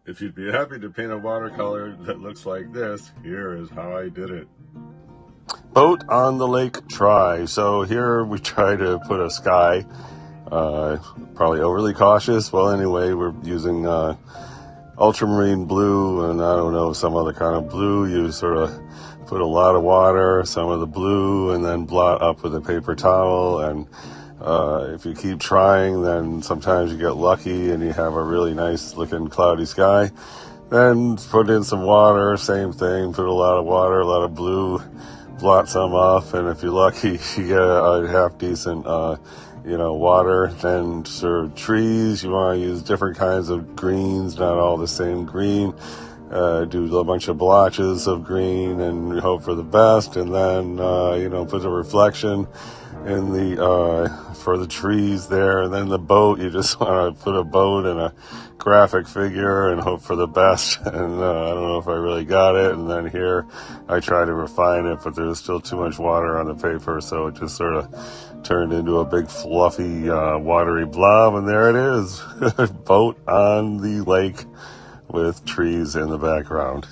If you'd be happy to paint a watercolor that looks like this, here is how I did it. Boat on the lake try. So here we try to put a sky, probably overly cautious. Well, anyway, we're using ultramarine blue and I don't know, some other kind of blue. You sort of put a lot of water, some of the blue, and then blot up with a paper towel. And if you keep trying, then sometimes you get lucky and you have a really nice looking cloudy sky. Then put in some water, same thing, put a lot of water, a lot of blue, blot some off, and if you're lucky, you get a half decent, water. Then for trees, you want to use different kinds of greens, not all the same green. Do a bunch of blotches of green and hope for the best, and then, put the reflection in for the trees there. And then the boat, you just want to put a boat and a graphic figure and hope for the best. And I don't know if I really got it. And then here I try to refine it, but there's still too much water on the paper, so it just sort of turned into a big fluffy watery blob. And there it is. Boat on the lake with trees in the background.